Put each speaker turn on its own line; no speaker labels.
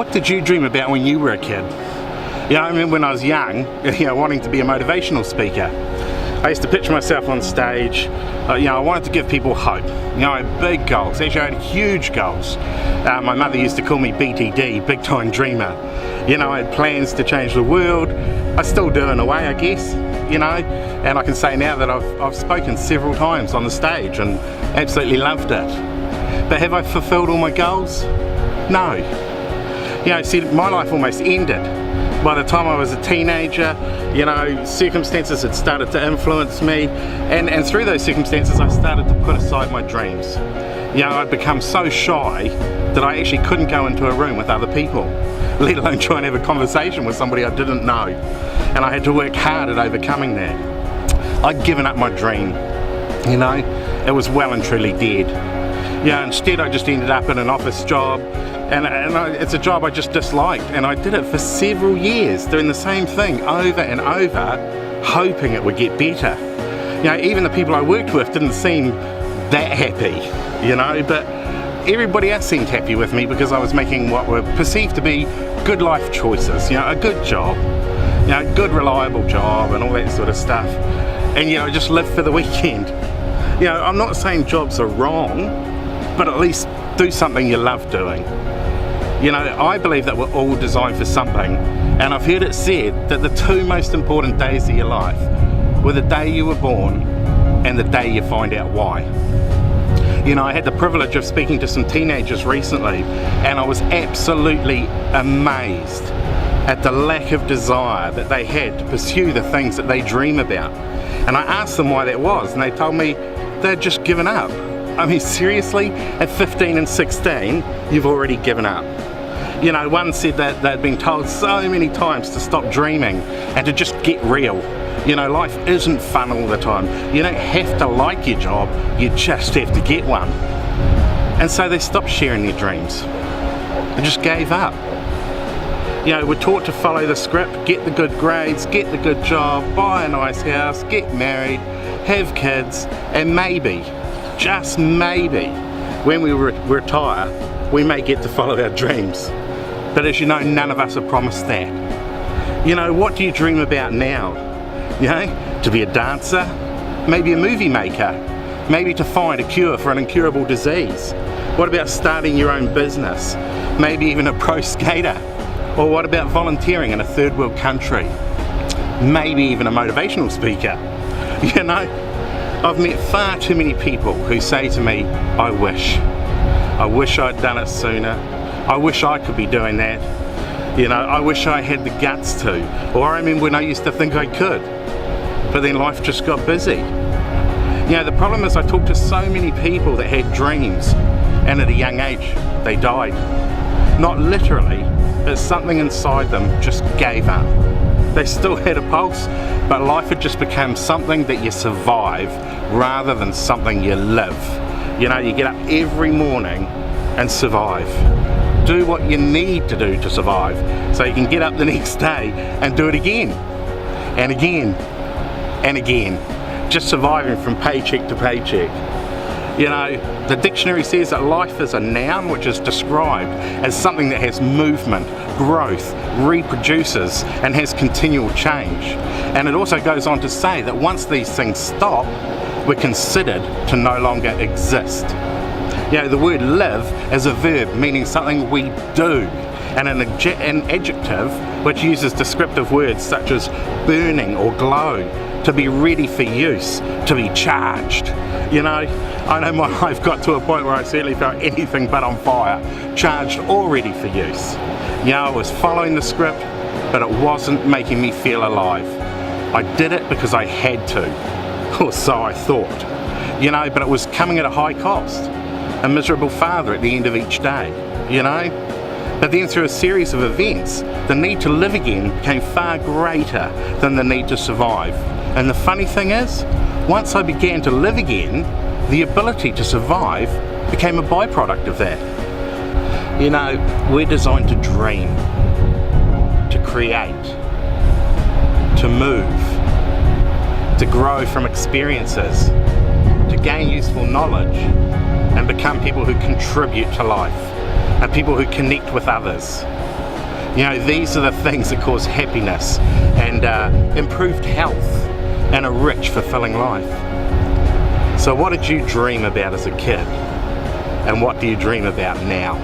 What did you dream about when you were a kid? I remember when I was young, wanting to be a motivational speaker. I used to picture myself on stage. I wanted to give people hope. I had big goals. Actually, I had huge goals. My mother used to call me BTD, big time dreamer. I had plans to change the world. I still do in a way, I guess. And I can say now that I've spoken several times on the stage and absolutely loved it. But have I fulfilled all my goals? No. See, my life almost ended. By the time I was a teenager, circumstances had started to influence me, and through those circumstances I started to put aside my dreams. I'd become so shy that I actually couldn't go into a room with other people, let alone try and have a conversation with somebody I didn't know. And I had to work hard at overcoming that. I'd given up my dream, it was well and truly dead. Instead I just ended up in an office job, and it's a job I just disliked, and I did it for several years, doing the same thing over and over, hoping it would get better. Even the people I worked with didn't seem that happy, but everybody else seemed happy with me because I was making what were perceived to be good life choices, a good job, a good reliable job and all that sort of stuff, and I just lived for the weekend. I'm not saying jobs are wrong, but at least do something you love doing. I believe that we're all designed for something, and I've heard it said that the two most important days of your life were the day you were born and the day you find out why. I had the privilege of speaking to some teenagers recently, and I was absolutely amazed at the lack of desire that they had to pursue the things that they dream about. And I asked them why that was, and they told me they'd just given up. I mean, seriously, at 15 and 16, you've already given up. One said that they'd been told so many times to stop dreaming and to just get real. Life isn't fun all the time. You don't have to like your job, you just have to get one. And so they stopped sharing their dreams. They just gave up. We're taught to follow the script, get the good grades, get the good job, buy a nice house, get married, have kids, and maybe, just maybe, when we retire, we may get to follow our dreams. But as you know, none of us are promised that. What do you dream about now? To be a dancer, maybe a movie maker, maybe to find a cure for an incurable disease. What about starting your own business? Maybe even a pro skater. Or what about volunteering in a third world country? Maybe even a motivational speaker. I've met far too many people who say to me, I wish I'd done it sooner. I wish I could be doing that. I wish I had the guts to. Or I remember when I used to think I could, but then life just got busy. The problem is I talk to so many people that had dreams, and at a young age, they died. Not literally, but something inside them just gave up. They still had a pulse, but life had just become something that you survive rather than something you live. You get up every morning and survive. Do what you need to do to survive, so you can get up the next day and do it again, and again, and again. Just surviving from paycheck to paycheck. The dictionary says that life is a noun which is described as something that has movement, growth, reproduces, and has continual change. And it also goes on to say that once these things stop, we're considered to no longer exist. The word live is a verb meaning something we do, and an adjective which uses descriptive words such as burning or glow, to be ready for use, to be charged. I know my life got to a point where I certainly felt anything but on fire, charged or ready for use. I was following the script, but it wasn't making me feel alive. I did it because I had to, or so I thought. But it was coming at a high cost, a miserable father at the end of each day, But then through a series of events, the need to live again became far greater than the need to survive. And the funny thing is, once I began to live again, the ability to survive became a byproduct of that. We're designed to dream, to create, to move, to grow from experiences, to gain useful knowledge, and become people who contribute to life, and people who connect with others. You know, these are the things that cause happiness and improved health and a rich, fulfilling life. So what did you dream about as a kid? And what do you dream about now?